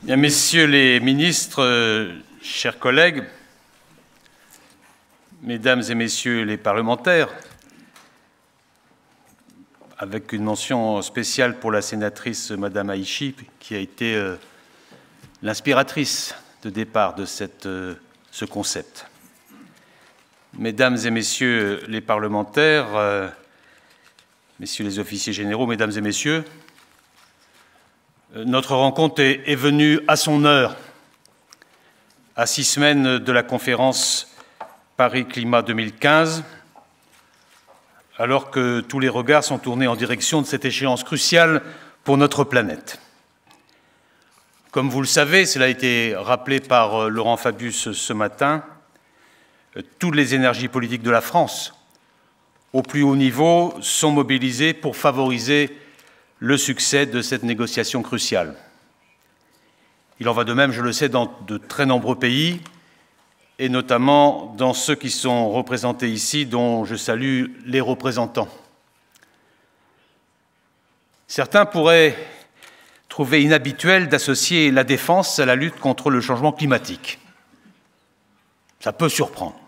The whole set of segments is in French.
Bien, messieurs les ministres, chers collègues, mesdames et messieurs les parlementaires, avec une mention spéciale pour la sénatrice Madame Haïchi, qui a été l'inspiratrice de départ de ce concept. Mesdames et messieurs les parlementaires, messieurs les officiers généraux, mesdames et messieurs, notre rencontre est venue à son heure, à 6 semaines de la conférence Paris Climat 2015, alors que tous les regards sont tournés en direction de cette échéance cruciale pour notre planète. Comme vous le savez, cela a été rappelé par Laurent Fabius ce matin, toutes les énergies politiques de la France, au plus haut niveau, sont mobilisées pour favoriser le succès de cette négociation cruciale. Il en va de même, je le sais, dans de très nombreux pays, et notamment dans ceux qui sont représentés ici, dont je salue les représentants. Certains pourraient trouver inhabituel d'associer la défense à la lutte contre le changement climatique. Ça peut surprendre.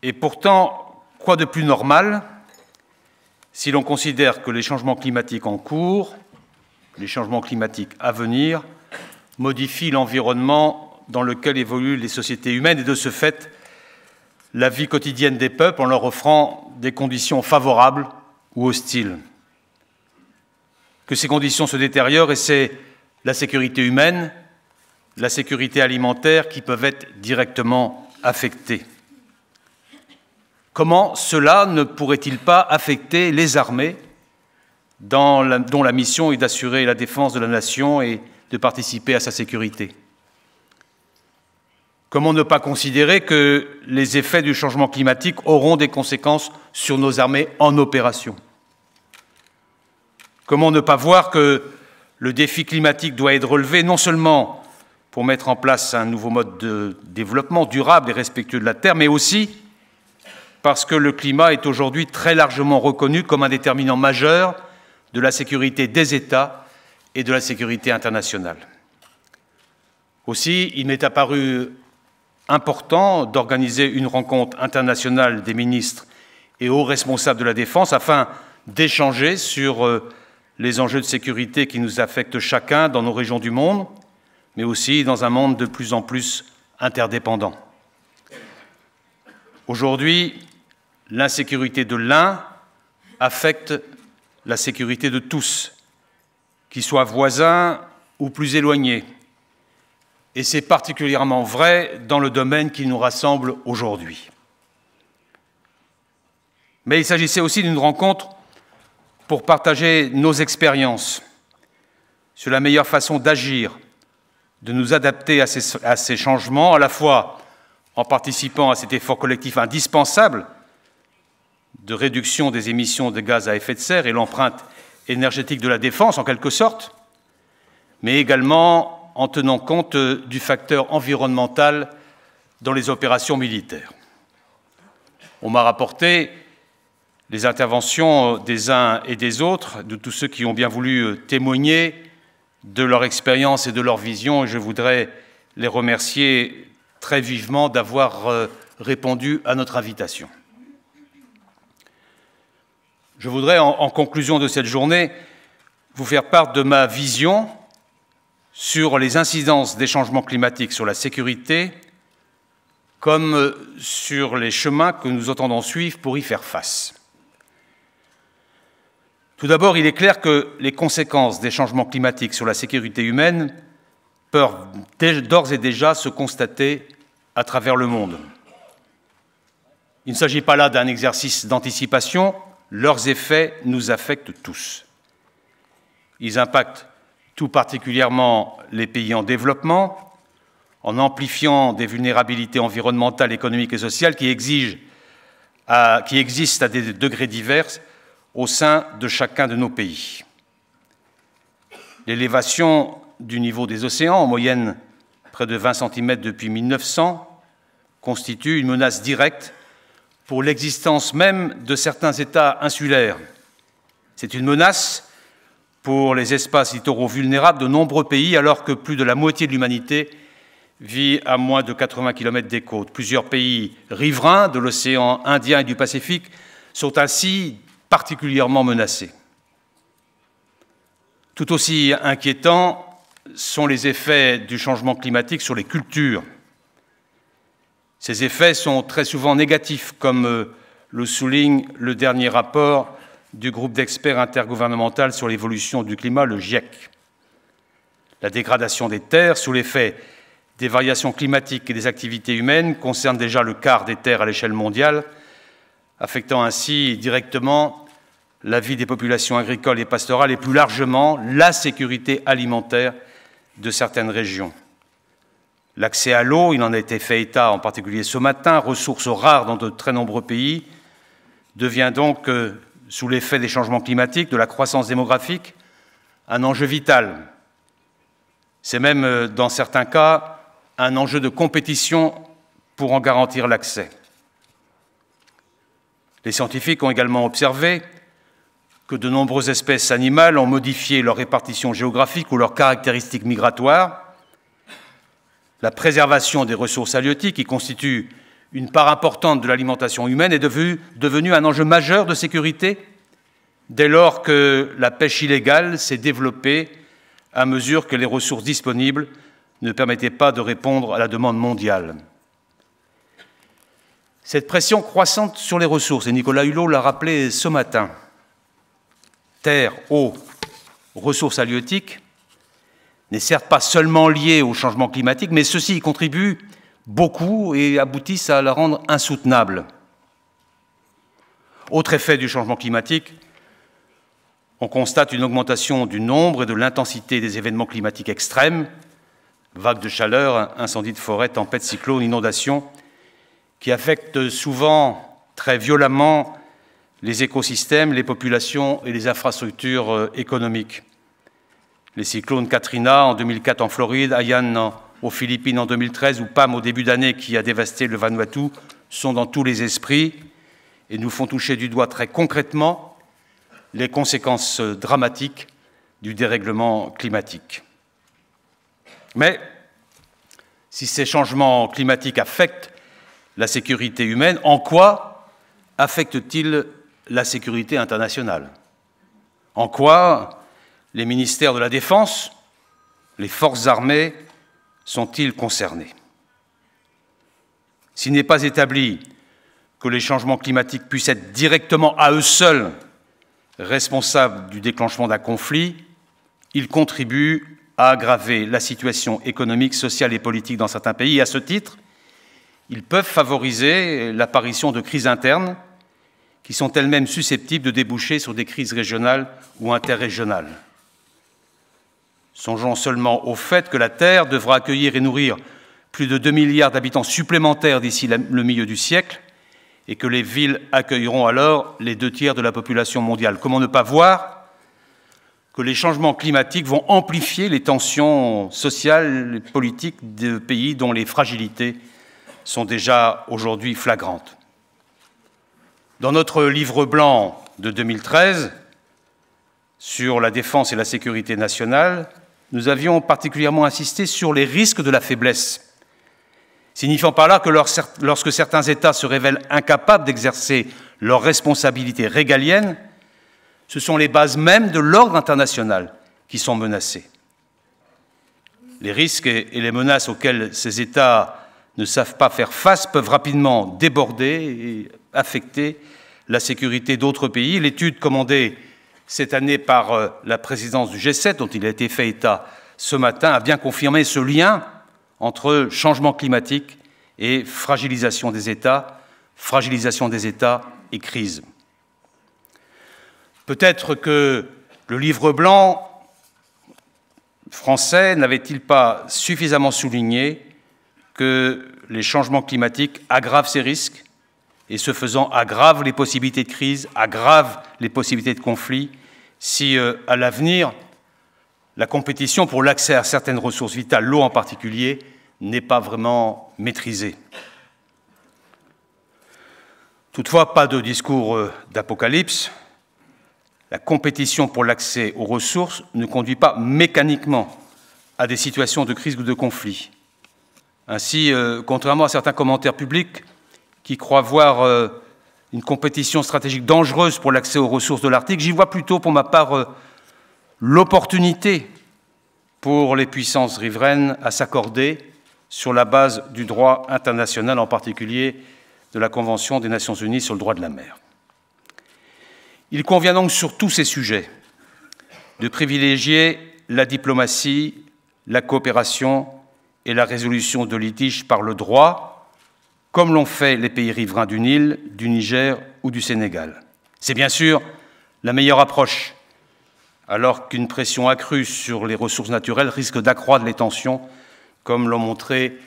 Et pourtant, quoi de plus normal si l'on considère que les changements climatiques en cours, les changements climatiques à venir, modifient l'environnement dans lequel évoluent les sociétés humaines et, de ce fait, la vie quotidienne des peuples en leur offrant des conditions favorables ou hostiles. Que ces conditions se détériorent et c'est la sécurité humaine, la sécurité alimentaire qui peuvent être directement affectées. Comment cela ne pourrait-il pas affecter les armées dont la mission est d'assurer la défense de la nation et de participer à sa sécurité? Comment ne pas considérer que les effets du changement climatique auront des conséquences sur nos armées en opération? Comment ne pas voir que le défi climatique doit être relevé non seulement pour mettre en place un nouveau mode de développement durable et respectueux de la Terre, mais aussi parce que le climat est aujourd'hui très largement reconnu comme un déterminant majeur de la sécurité des États et de la sécurité internationale. Aussi, il m'est apparu important d'organiser une rencontre internationale des ministres et hauts responsables de la défense afin d'échanger sur les enjeux de sécurité qui nous affectent chacun dans nos régions du monde, mais aussi dans un monde de plus en plus interdépendant. Aujourd'hui, l'insécurité de l'un affecte la sécurité de tous, qu'ils soient voisins ou plus éloignés. Et c'est particulièrement vrai dans le domaine qui nous rassemble aujourd'hui. Mais il s'agissait aussi d'une rencontre pour partager nos expériences sur la meilleure façon d'agir, de nous adapter à ces changements, à la fois en participant à cet effort collectif indispensable de réduction des émissions de gaz à effet de serre et l'empreinte énergétique de la défense, en quelque sorte, mais également en tenant compte du facteur environnemental dans les opérations militaires. On m'a rapporté les interventions des uns et des autres, de tous ceux qui ont bien voulu témoigner de leur expérience et de leur vision, et je voudrais les remercier très vivement d'avoir répondu à notre invitation. Je voudrais, en conclusion de cette journée, vous faire part de ma vision sur les incidences des changements climatiques sur la sécurité, comme sur les chemins que nous entendons suivre pour y faire face. Tout d'abord, il est clair que les conséquences des changements climatiques sur la sécurité humaine peuvent d'ores et déjà se constater à travers le monde. Il ne s'agit pas là d'un exercice d'anticipation. Leurs effets nous affectent tous. Ils impactent tout particulièrement les pays en développement, en amplifiant des vulnérabilités environnementales, économiques et sociales qui existent à des degrés divers au sein de chacun de nos pays. L'élévation du niveau des océans, en moyenne près de 20 cm depuis 1900, constitue une menace directe pour l'existence même de certains États insulaires. C'est une menace pour les espaces littoraux vulnérables de nombreux pays, alors que plus de la moitié de l'humanité vit à moins de 80 km des côtes. Plusieurs pays riverains de l'océan Indien et du Pacifique sont ainsi particulièrement menacés. Tout aussi inquiétants sont les effets du changement climatique sur les cultures. Ces effets sont très souvent négatifs, comme le souligne le dernier rapport du groupe d'experts intergouvernemental sur l'évolution du climat, le GIEC. La dégradation des terres sous l'effet des variations climatiques et des activités humaines concerne déjà le quart des terres à l'échelle mondiale, affectant ainsi directement la vie des populations agricoles et pastorales et plus largement la sécurité alimentaire de certaines régions. L'accès à l'eau, il en a été fait état en particulier ce matin, ressource rare dans de très nombreux pays, devient donc, sous l'effet des changements climatiques, de la croissance démographique, un enjeu vital. C'est même, dans certains cas, un enjeu de compétition pour en garantir l'accès. Les scientifiques ont également observé que de nombreuses espèces animales ont modifié leur répartition géographique ou leurs caractéristiques migratoires. La préservation des ressources halieutiques, qui constitue une part importante de l'alimentation humaine, est devenue un enjeu majeur de sécurité dès lors que la pêche illégale s'est développée à mesure que les ressources disponibles ne permettaient pas de répondre à la demande mondiale. Cette pression croissante sur les ressources, et Nicolas Hulot l'a rappelé ce matin, terre, eau, ressources halieutiques, n'est certes pas seulement liée au changement climatique, mais ceci y contribue beaucoup et aboutissent à la rendre insoutenable. Autre effet du changement climatique, on constate une augmentation du nombre et de l'intensité des événements climatiques extrêmes, vagues de chaleur, incendies de forêt, tempêtes, cyclones, inondations, qui affectent souvent très violemment les écosystèmes, les populations et les infrastructures économiques. Les cyclones Katrina en 2004 en Floride, Haiyan aux Philippines en 2013 ou Pam au début d'année qui a dévasté le Vanuatu sont dans tous les esprits et nous font toucher du doigt très concrètement les conséquences dramatiques du dérèglement climatique. Mais si ces changements climatiques affectent la sécurité humaine, en quoi affectent-ils la sécurité internationale? En quoi les ministères de la Défense, les forces armées sont-ils concernés? S'il n'est pas établi que les changements climatiques puissent être directement à eux seuls responsables du déclenchement d'un conflit, ils contribuent à aggraver la situation économique, sociale et politique dans certains pays. Et à ce titre, ils peuvent favoriser l'apparition de crises internes qui sont elles-mêmes susceptibles de déboucher sur des crises régionales ou interrégionales. Songeons seulement au fait que la Terre devra accueillir et nourrir plus de 2 milliards d'habitants supplémentaires d'ici le milieu du siècle et que les villes accueilleront alors les 2/3 de la population mondiale. Comment ne pas voir que les changements climatiques vont amplifier les tensions sociales et politiques de pays dont les fragilités sont déjà aujourd'hui flagrantes. Dans notre livre blanc de 2013 sur la défense et la sécurité nationale, nous avions particulièrement insisté sur les risques de la faiblesse, signifiant par là que lorsque certains États se révèlent incapables d'exercer leurs responsabilités régaliennes, ce sont les bases mêmes de l'ordre international qui sont menacées. Les risques et les menaces auxquels ces États ne savent pas faire face peuvent rapidement déborder et affecter la sécurité d'autres pays. L'étude commandée cette année par la présidence du G7, dont il a été fait état ce matin, a bien confirmé ce lien entre changement climatique et fragilisation des États et crise. Peut-être que le livre blanc français n'avait-il pas suffisamment souligné que les changements climatiques aggravent ces risques et, ce faisant, aggravent les possibilités de crise, aggravent les possibilités de conflit, si, à l'avenir, la compétition pour l'accès à certaines ressources vitales, l'eau en particulier, n'est pas vraiment maîtrisée. Toutefois, pas de discours d'apocalypse. la compétition pour l'accès aux ressources ne conduit pas mécaniquement à des situations de crise ou de conflit. Ainsi, contrairement à certains commentaires publics qui croient voir une compétition stratégique dangereuse pour l'accès aux ressources de l'Arctique, j'y vois plutôt, pour ma part, l'opportunité pour les puissances riveraines à s'accorder sur la base du droit international, en particulier de la Convention des Nations Unies sur le droit de la mer. Il convient donc sur tous ces sujets de privilégier la diplomatie, la coopération et la résolution de litiges par le droit, comme l'ont fait les pays riverains du Nil, du Niger ou du Sénégal. C'est bien sûr la meilleure approche, alors qu'une pression accrue sur les ressources naturelles risque d'accroître les tensions, comme l'ont montré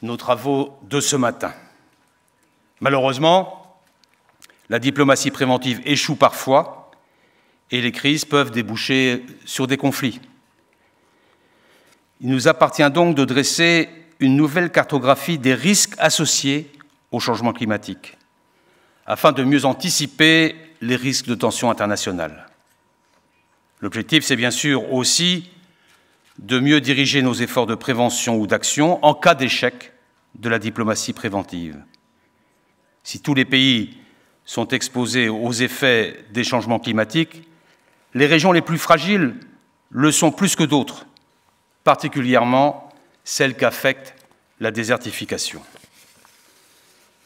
nos travaux de ce matin. Malheureusement, la diplomatie préventive échoue parfois et les crises peuvent déboucher sur des conflits. Il nous appartient donc de dresser une nouvelle cartographie des risques associés au changement climatique, afin de mieux anticiper les risques de tensions internationales. L'objectif, c'est bien sûr aussi de mieux diriger nos efforts de prévention ou d'action en cas d'échec de la diplomatie préventive. Si tous les pays sont exposés aux effets des changements climatiques, les régions les plus fragiles le sont plus que d'autres, particulièrement celles qu'affecte la désertification.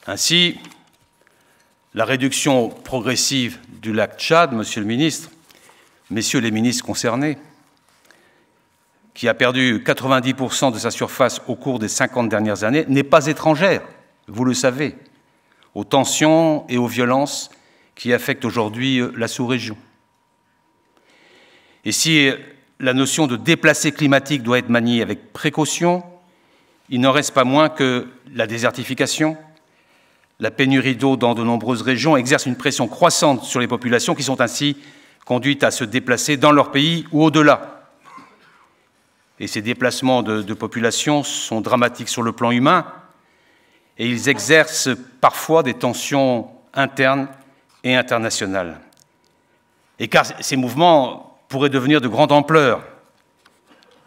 Ainsi, la réduction progressive du lac Tchad, Monsieur le ministre, Messieurs les ministres concernés, qui a perdu 90% de sa surface au cours des 50 dernières années, n'est pas étrangère, vous le savez, aux tensions et aux violences qui affectent aujourd'hui la sous-région. Et si la notion de déplacé climatique doit être maniée avec précaution, il n'en reste pas moins que la désertification, la pénurie d'eau dans de nombreuses régions exerce une pression croissante sur les populations qui sont ainsi conduites à se déplacer dans leur pays ou au-delà. Et ces déplacements de population sont dramatiques sur le plan humain et ils exercent parfois des tensions internes et internationales. Et car ces mouvements pourraient devenir de grande ampleur,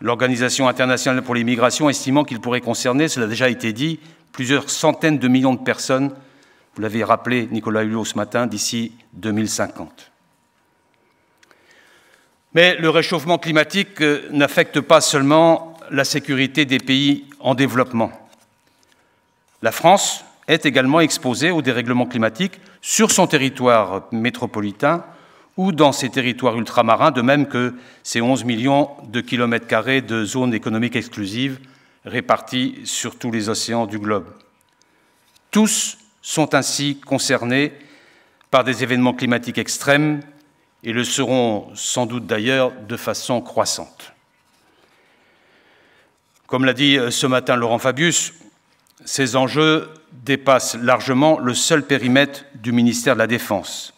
l'Organisation internationale pour les migrations estimant qu'ils pourraient concerner, cela a déjà été dit, plusieurs centaines de millions de personnes, vous l'avez rappelé Nicolas Hulot ce matin, d'ici 2050. Mais le réchauffement climatique n'affecte pas seulement la sécurité des pays en développement. La France est également exposée au dérèglement climatique sur son territoire métropolitain ou dans ses territoires ultramarins, de même que ses 11 millions de kilomètres carrés de zones économiques exclusives réparties sur tous les océans du globe. Tous sont ainsi concernés par des événements climatiques extrêmes et le seront sans doute d'ailleurs de façon croissante. Comme l'a dit ce matin Laurent Fabius, ces enjeux dépassent largement le seul périmètre du ministère de la Défense.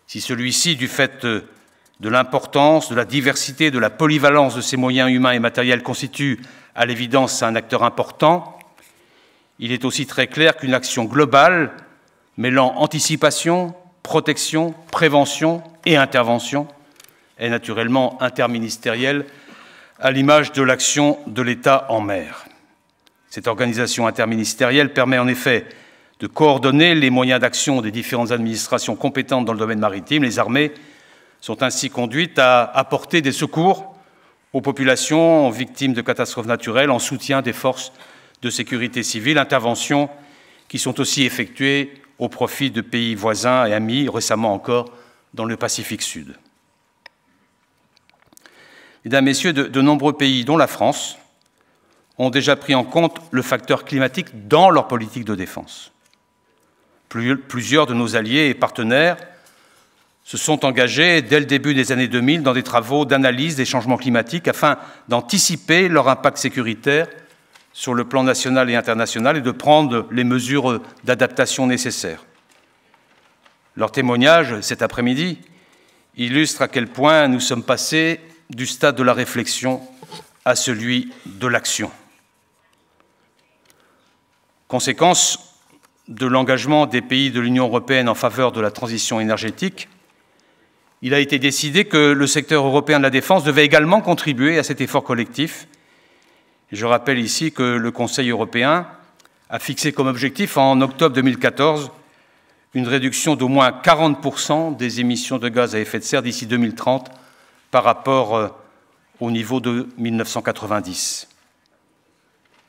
Si celui-ci, du fait de l'importance, de la diversité, de la polyvalence de ses moyens humains et matériels, constitue à l'évidence un acteur important, il est aussi très clair qu'une action globale mêlant anticipation, protection, prévention et intervention est naturellement interministérielle, à l'image de l'action de l'État en mer. Cette organisation interministérielle permet en effet de coordonner les moyens d'action des différentes administrations compétentes dans le domaine maritime. Les armées sont ainsi conduites à apporter des secours aux populations victimes de catastrophes naturelles en soutien des forces de sécurité civile, interventions qui sont aussi effectuées au profit de pays voisins et amis, récemment encore dans le Pacifique Sud. Mesdames, Messieurs, de nombreux pays, dont la France, ont déjà pris en compte le facteur climatique dans leur politique de défense. Plusieurs de nos alliés et partenaires se sont engagés dès le début des années 2000 dans des travaux d'analyse des changements climatiques afin d'anticiper leur impact sécuritaire sur le plan national et international et de prendre les mesures d'adaptation nécessaires. Leur témoignage, cet après-midi, illustre à quel point nous sommes passés du stade de la réflexion à celui de l'action. Conséquence de l'engagement des pays de l'Union européenne en faveur de la transition énergétique, il a été décidé que le secteur européen de la défense devait également contribuer à cet effort collectif. Et je rappelle ici que le Conseil européen a fixé comme objectif en octobre 2014 une réduction d'au moins 40% des émissions de gaz à effet de serre d'ici 2030 par rapport au niveau de 1990.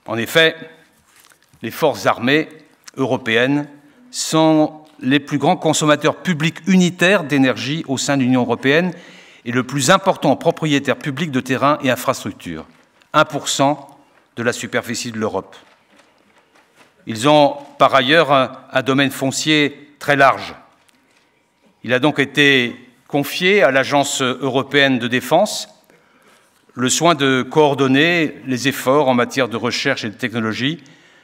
En effet, les forces armées européennes sont les plus grands consommateurs publics unitaires d'énergie au sein de l'Union européenne et le plus important propriétaire public de terrains et infrastructures, 1% de la superficie de l'Europe. Ils ont par ailleurs un domaine foncier très large. Il a donc été confié à l'Agence européenne de défense le soin de coordonner les efforts en matière de recherche et de technologie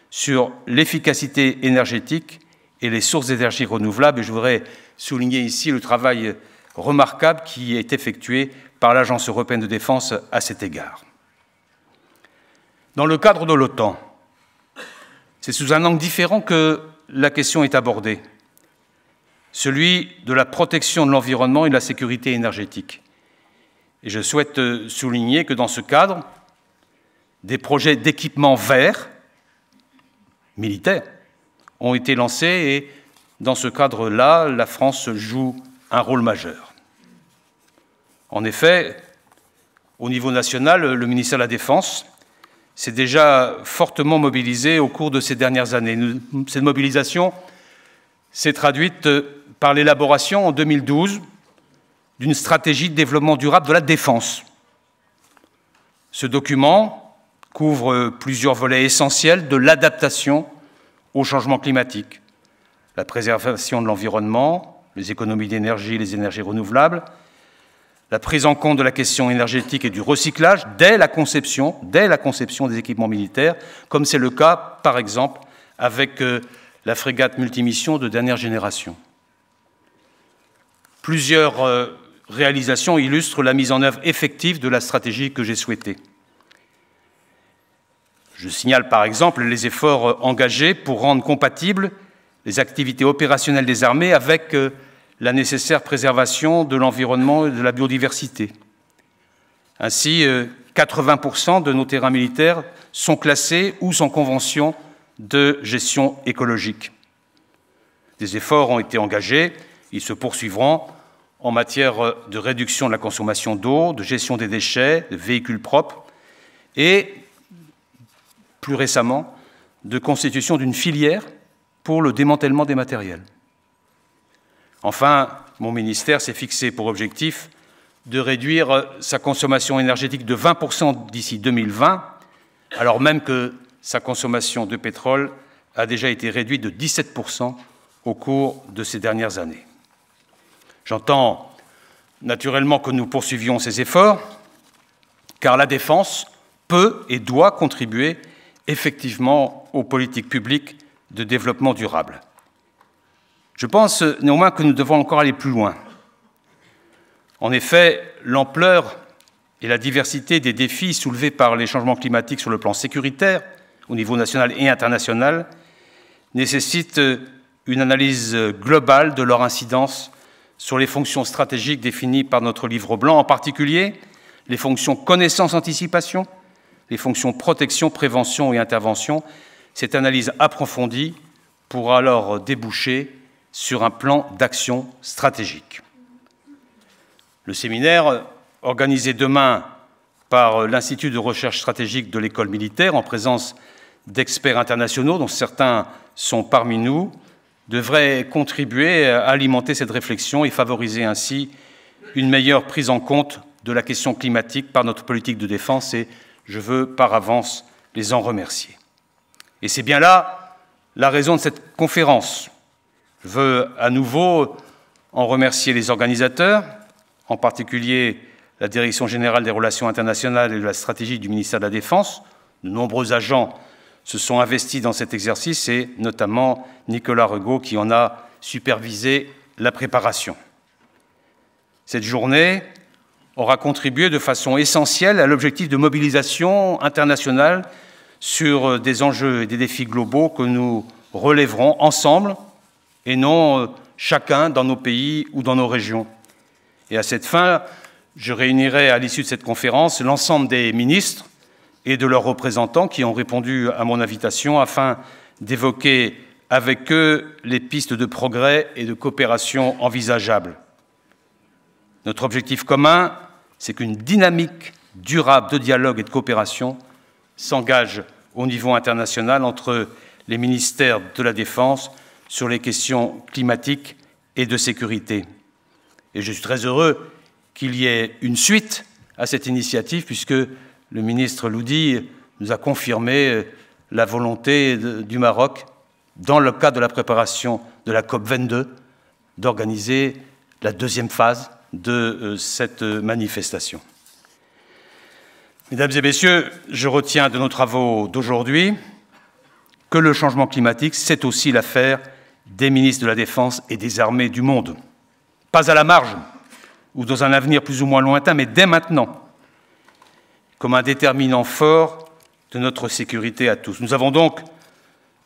sur l'efficacité énergétique et les sources d'énergie renouvelables. Et je voudrais souligner ici le travail remarquable qui est effectué par l'Agence européenne de défense à cet égard. Dans le cadre de l'OTAN, c'est sous un angle différent que la question est abordée, celui de la protection de l'environnement et de la sécurité énergétique. Et je souhaite souligner que dans ce cadre, des projets d'équipement vert militaires ont été lancés et dans ce cadre-là, la France joue un rôle majeur. En effet, au niveau national, le ministère de la Défense s'est déjà fortement mobilisé au cours de ces dernières années. Cette mobilisation s'est traduite par l'élaboration en 2012 d'une stratégie de développement durable de la défense. Ce document couvre plusieurs volets essentiels de l'adaptation au changement climatique, la préservation de l'environnement, les économies d'énergie et les énergies renouvelables, la prise en compte de la question énergétique et du recyclage dès la conception des équipements militaires, comme c'est le cas, par exemple, avec la frégate multimission de dernière génération. Plusieurs réalisations illustrent la mise en œuvre effective de la stratégie que j'ai souhaitée. Je signale par exemple les efforts engagés pour rendre compatibles les activités opérationnelles des armées avec la nécessaire préservation de l'environnement et de la biodiversité. Ainsi, 80% de nos terrains militaires sont classés ou sans convention de gestion écologique. Des efforts ont été engagés, ils se poursuivront en matière de réduction de la consommation d'eau, de gestion des déchets, de véhicules propres et, plus récemment, de constitution d'une filière pour le démantèlement des matériels. Enfin, mon ministère s'est fixé pour objectif de réduire sa consommation énergétique de 20% d'ici 2020, alors même que sa consommation de pétrole a déjà été réduite de 17% au cours de ces dernières années. J'entends naturellement que nous poursuivions ces efforts, car la défense peut et doit contribuer effectivement aux politiques publiques de développement durable. Je pense néanmoins que nous devons encore aller plus loin. En effet, l'ampleur et la diversité des défis soulevés par les changements climatiques sur le plan sécuritaire, au niveau national et international, nécessitent une analyse globale de leur incidence sur les fonctions stratégiques définies par notre livre blanc, en particulier les fonctions connaissance-anticipation, les fonctions protection, prévention et intervention. Cette analyse approfondie pourra alors déboucher sur un plan d'action stratégique. Le séminaire, organisé demain par l'Institut de recherche stratégique de l'École militaire, en présence d'experts internationaux, dont certains sont parmi nous, devrait contribuer à alimenter cette réflexion et favoriser ainsi une meilleure prise en compte de la question climatique par notre politique de défense, et je veux par avance les en remercier. Et c'est bien là la raison de cette conférence. Je veux à nouveau en remercier les organisateurs, en particulier la Direction générale des relations internationales et de la stratégie du ministère de la Défense. De nombreux agents se sont investis dans cet exercice et notamment Nicolas Regaud qui en a supervisé la préparation. Cette journée aura contribué de façon essentielle à l'objectif de mobilisation internationale sur des enjeux et des défis globaux que nous relèverons ensemble et non chacun dans nos pays ou dans nos régions. Et à cette fin, je réunirai à l'issue de cette conférence l'ensemble des ministres et de leurs représentants qui ont répondu à mon invitation afin d'évoquer avec eux les pistes de progrès et de coopération envisageables. Notre objectif commun, c'est qu'une dynamique durable de dialogue et de coopération s'engage au niveau international entre les ministères de la Défense sur les questions climatiques et de sécurité. Et je suis très heureux qu'il y ait une suite à cette initiative, puisque le ministre Loudi nous a confirmé la volonté du Maroc, dans le cadre de la préparation de la COP22, d'organiser la deuxième phase de cette manifestation. Mesdames et messieurs, je retiens de nos travaux d'aujourd'hui que le changement climatique, c'est aussi l'affaire des ministres de la Défense et des armées du monde. Pas à la marge ou dans un avenir plus ou moins lointain, mais dès maintenant, comme un déterminant fort de notre sécurité à tous. Nous avons donc,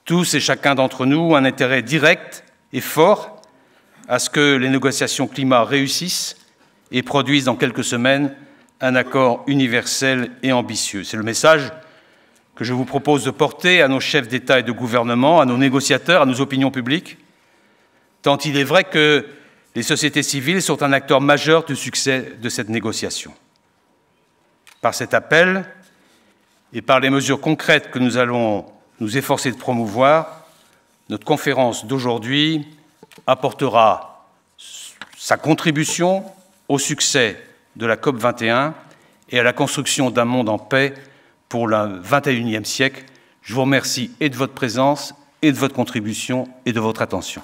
tous et chacun d'entre nous, un intérêt direct et fort à ce que les négociations climat réussissent et produisent dans quelques semaines un accord universel et ambitieux. C'est le message que je vous propose de porter à nos chefs d'État et de gouvernement, à nos négociateurs, à nos opinions publiques, tant il est vrai que les sociétés civiles sont un acteur majeur du succès de cette négociation. Par cet appel et par les mesures concrètes que nous allons nous efforcer de promouvoir, notre conférence d'aujourd'hui apportera sa contribution au succès de la COP21 et à la construction d'un monde en paix pour le XXIe siècle. Je vous remercie et de votre présence, et de votre contribution, et de votre attention.